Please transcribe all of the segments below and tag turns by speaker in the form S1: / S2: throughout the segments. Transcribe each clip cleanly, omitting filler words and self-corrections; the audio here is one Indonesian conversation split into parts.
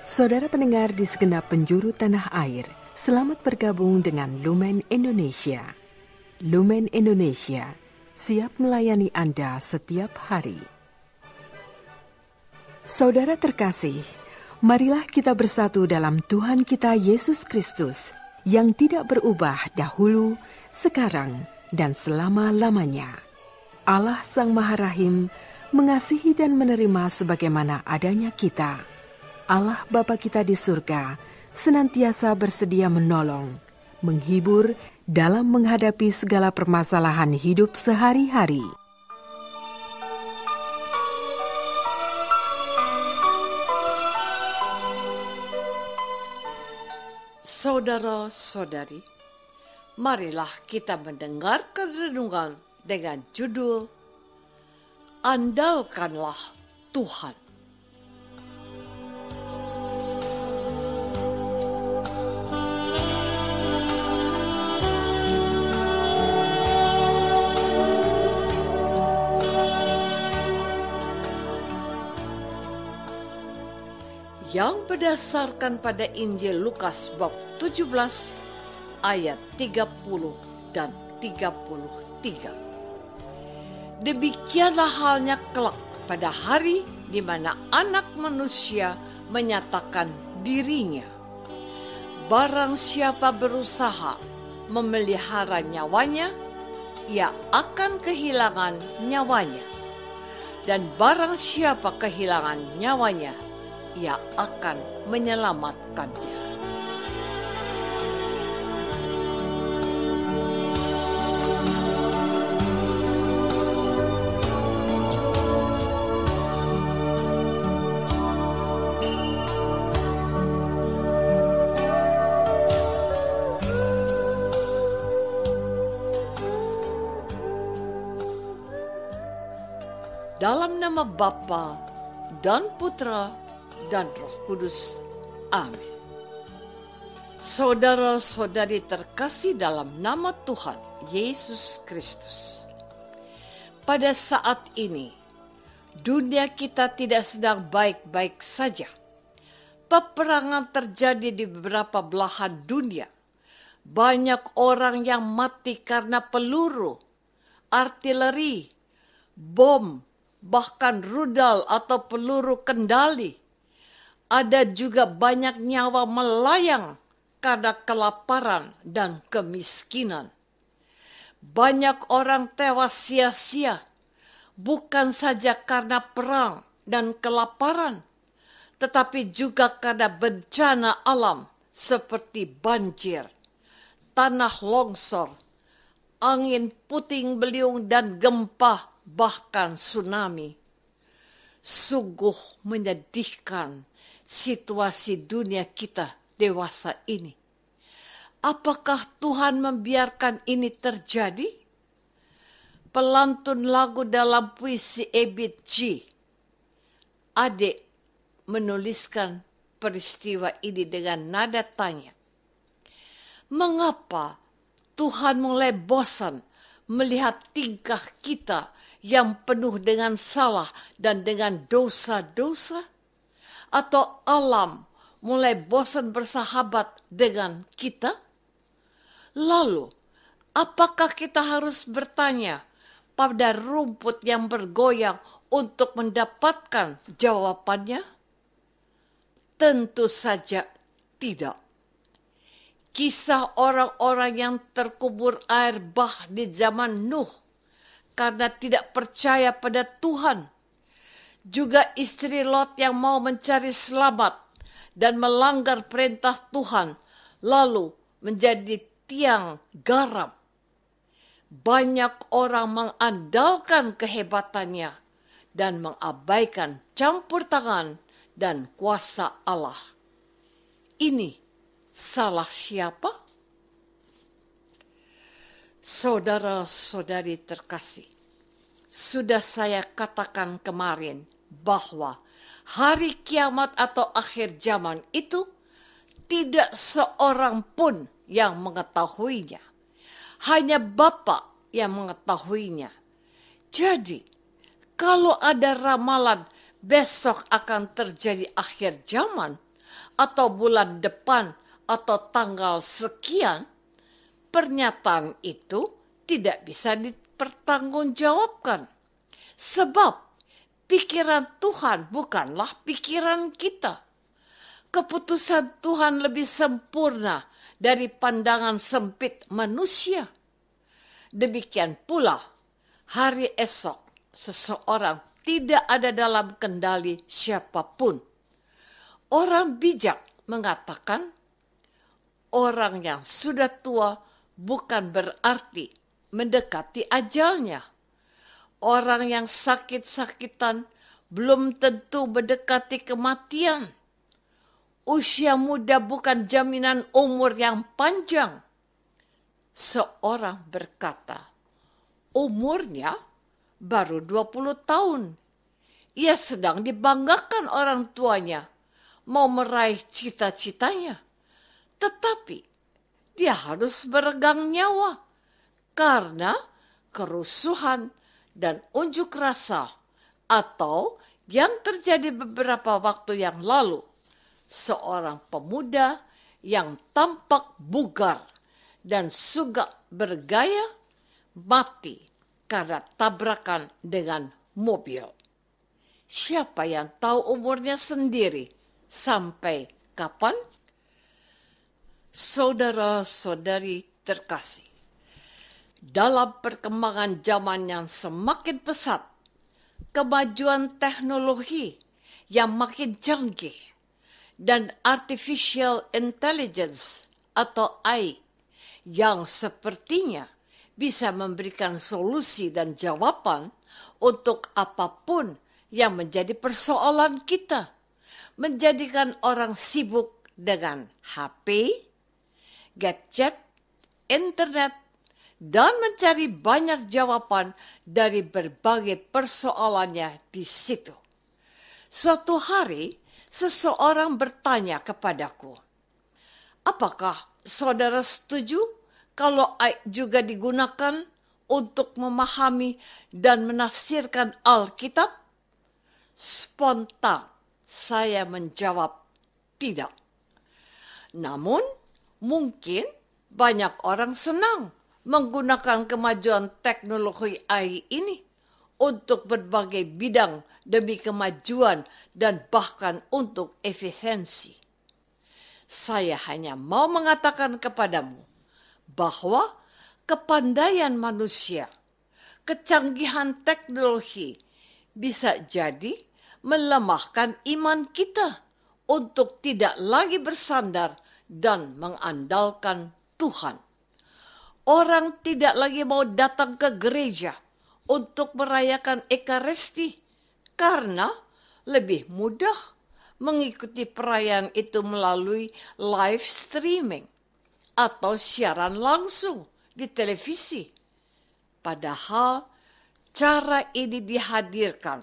S1: Saudara pendengar di segenap penjuru tanah air, selamat bergabung dengan Lumen Indonesia. Lumen Indonesia siap melayani Anda setiap hari. Saudara terkasih, marilah kita bersatu dalam Tuhan kita Yesus Kristus yang tidak berubah dahulu, sekarang, dan selama-lamanya. Allah Sang Maha Rahim mengasihi dan menerima sebagaimana adanya kita. Allah Bapa kita di surga senantiasa bersedia menolong, menghibur dalam menghadapi segala permasalahan hidup sehari-hari.
S2: Saudara-saudari, marilah kita mendengarkan renungan dengan judul Andalkanlah Tuhan. Yang berdasarkan pada Injil Lukas bab 17 ayat 30 dan 33. Demikianlah halnya kelak pada hari di mana Anak Manusia menyatakan dirinya. Barang siapa berusaha memelihara nyawanya, ia akan kehilangan nyawanya. Dan barang siapa kehilangan nyawanya, ia akan menyelamatkannya. Dalam nama Bapa dan Putra dan Roh Kudus. Amin. Saudara-saudari terkasih dalam nama Tuhan Yesus Kristus. Pada saat ini, dunia kita tidak sedang baik-baik saja. Peperangan terjadi di beberapa belahan dunia. Banyak orang yang mati karena peluru, artileri, bom, bahkan rudal atau peluru kendali. Ada juga banyak nyawa melayang karena kelaparan dan kemiskinan. Banyak orang tewas sia-sia, bukan saja karena perang dan kelaparan, tetapi juga karena bencana alam seperti banjir, tanah longsor, angin puting beliung dan gempa, bahkan tsunami. Sungguh menyedihkan situasi dunia kita dewasa ini. Apakah Tuhan membiarkan ini terjadi? Pelantun lagu dalam puisi Ebit G. Adik menuliskan peristiwa ini dengan nada tanya. Mengapa Tuhan mulai bosan melihat tingkah kita yang penuh dengan salah dan dengan dosa-dosa? Atau alam mulai bosan bersahabat dengan kita? Lalu, apakah kita harus bertanya pada rumput yang bergoyang untuk mendapatkan jawabannya? Tentu saja tidak. Kisah orang-orang yang terkubur air bah di zaman Nuh karena tidak percaya pada Tuhan. Juga istri Lot yang mau mencari selamat dan melanggar perintah Tuhan, lalu menjadi tiang garam. Banyak orang mengandalkan kehebatannya dan mengabaikan campur tangan dan kuasa Allah. Ini salah siapa? Saudara-saudari terkasih, sudah saya katakan kemarin bahwa hari kiamat atau akhir zaman itu tidak seorang pun yang mengetahuinya. Hanya Bapa yang mengetahuinya. Jadi, kalau ada ramalan besok akan terjadi akhir zaman, atau bulan depan atau tanggal sekian, pernyataan itu tidak bisa dipertanggungjawabkan. Sebab pikiran Tuhan bukanlah pikiran kita. Keputusan Tuhan lebih sempurna dari pandangan sempit manusia. Demikian pula, hari esok seseorang tidak ada dalam kendali siapapun. Orang bijak mengatakan, orang yang sudah tua bukan berarti mendekati ajalnya. Orang yang sakit-sakitan belum tentu mendekati kematian. Usia muda bukan jaminan umur yang panjang. Seorang berkata, umurnya baru 20 tahun. Ia sedang dibanggakan orang tuanya, mau meraih cita-citanya. Tetapi dia harus meregang nyawa karena kerusuhan dan unjuk rasa atau yang terjadi beberapa waktu yang lalu. Seorang pemuda yang tampak bugar dan suka bergaya mati karena tabrakan dengan mobil. Siapa yang tahu umurnya sendiri sampai kapan? Saudara-saudari terkasih, dalam perkembangan zaman yang semakin pesat, kemajuan teknologi yang makin canggih, dan artificial intelligence atau AI yang sepertinya bisa memberikan solusi dan jawaban untuk apapun yang menjadi persoalan kita, menjadikan orang sibuk dengan HP, gadget, internet, dan mencari banyak jawaban dari berbagai persoalannya di situ. Suatu hari, seseorang bertanya kepadaku, apakah saudara setuju kalau AI juga digunakan untuk memahami dan menafsirkan Alkitab? Spontan saya menjawab tidak. Namun, mungkin banyak orang senang menggunakan kemajuan teknologi AI ini untuk berbagai bidang demi kemajuan dan bahkan untuk efisiensi. Saya hanya mau mengatakan kepadamu bahwa kepandaian manusia, kecanggihan teknologi bisa jadi melemahkan iman kita untuk tidak lagi bersandar dan mengandalkan Tuhan. Orang tidak lagi mau datang ke gereja untuk merayakan Ekaristi karena lebih mudah mengikuti perayaan itu melalui live streaming atau siaran langsung di televisi. Padahal cara ini dihadirkan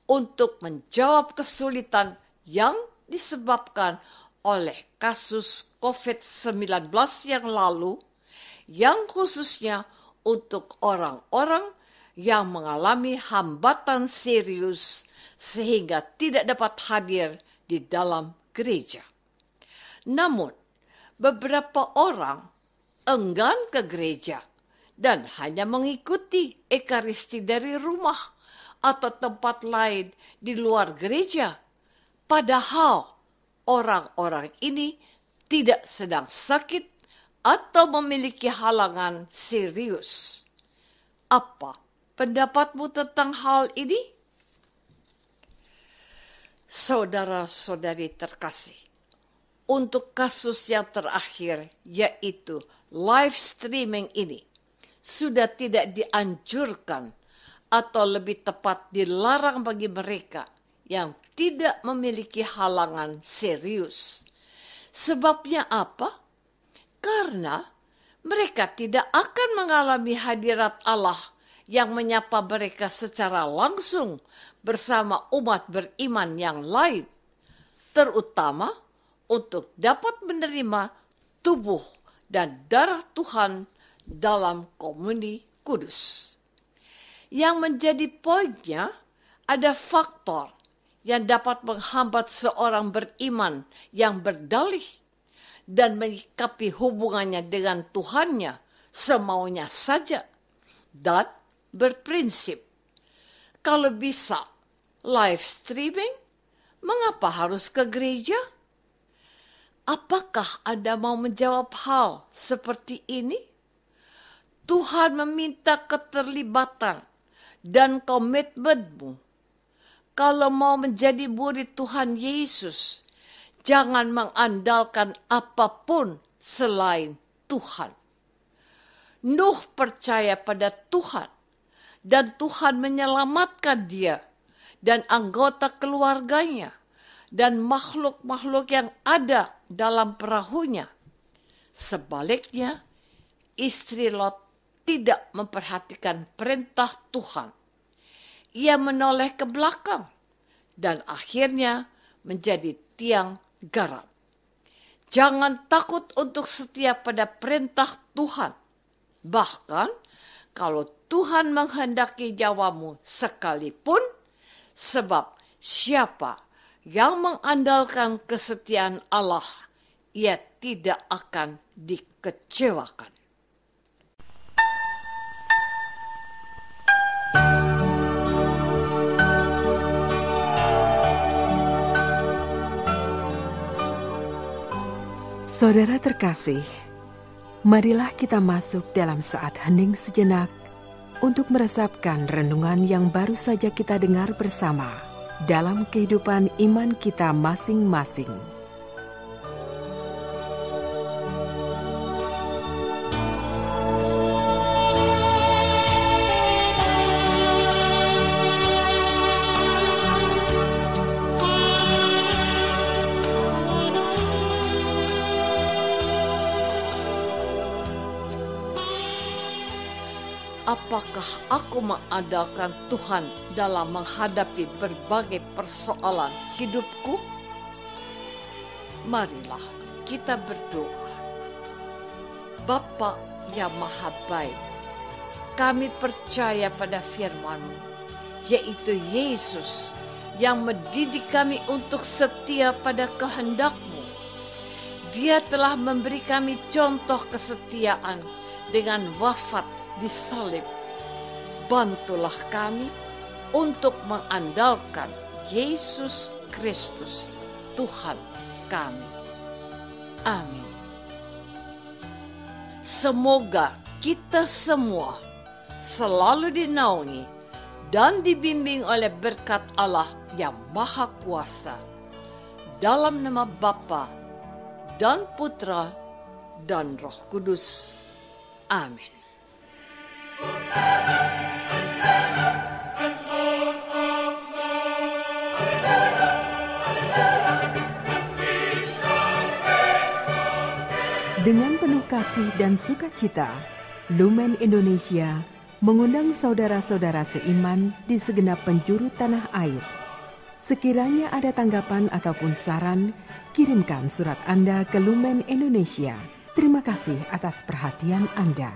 S2: untuk menjawab kesulitan yang disebabkan oleh kasus COVID-19 yang lalu, yang khususnya untuk orang-orang yang mengalami hambatan serius sehingga tidak dapat hadir di dalam gereja. Namun, beberapa orang enggan ke gereja dan hanya mengikuti Ekaristi dari rumah atau tempat lain di luar gereja. Padahal orang-orang ini tidak sedang sakit atau memiliki halangan serius. Apa pendapatmu tentang hal ini? Saudara-saudari terkasih, untuk kasus yang terakhir yaitu live streaming ini sudah tidak dianjurkan atau lebih tepat dilarang bagi mereka yang tidak memiliki halangan serius. Sebabnya apa? Karena mereka tidak akan mengalami hadirat Allah yang menyapa mereka secara langsung bersama umat beriman yang lain, terutama untuk dapat menerima tubuh dan darah Tuhan dalam komuni kudus. Yang menjadi poinnya, ada faktor yang dapat menghambat seorang beriman yang berdalih dan menyikapi hubungannya dengan Tuhannya semaunya saja dan berprinsip. Kalau bisa live streaming, mengapa harus ke gereja? Apakah Anda mau menjawab hal seperti ini? Tuhan meminta keterlibatan dan komitmenmu. Kalau mau menjadi murid Tuhan Yesus, jangan mengandalkan apapun selain Tuhan. Nuh percaya pada Tuhan, dan Tuhan menyelamatkan dia dan anggota keluarganya dan makhluk-makhluk yang ada dalam perahunya. Sebaliknya, istri Lot tidak memperhatikan perintah Tuhan. Ia menoleh ke belakang dan akhirnya menjadi tiang garam. Jangan takut untuk setia pada perintah Tuhan. Bahkan kalau Tuhan menghendaki nyawamu sekalipun, sebab siapa yang mengandalkan kesetiaan Allah, ia tidak akan dikecewakan.
S1: Saudara terkasih, marilah kita masuk dalam saat hening sejenak untuk meresapkan renungan yang baru saja kita dengar bersama dalam kehidupan iman kita masing-masing.
S2: Apakah aku mengandalkan Tuhan dalam menghadapi berbagai persoalan hidupku? Marilah kita berdoa. Bapa yang Maha Baik, kami percaya pada firman-Mu, yaitu Yesus yang mendidik kami untuk setia pada kehendak-Mu. Dia telah memberi kami contoh kesetiaan dengan wafat di salib. Bantulah kami untuk mengandalkan Yesus Kristus, Tuhan kami. Amin. Semoga kita semua selalu dinaungi dan dibimbing oleh berkat Allah yang Maha Kuasa. Dalam nama Bapa dan Putra dan Roh Kudus. Amin.
S1: Dengan penuh kasih dan sukacita, Lumen Indonesia mengundang saudara-saudara seiman di segenap penjuru tanah air. Sekiranya ada tanggapan ataupun saran, kirimkan surat Anda ke Lumen Indonesia. Terima kasih atas perhatian Anda.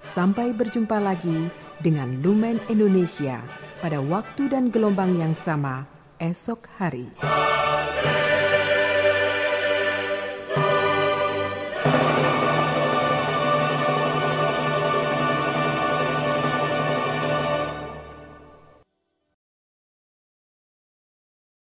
S1: Sampai berjumpa lagi dengan Lumen Indonesia pada waktu dan gelombang yang sama esok hari.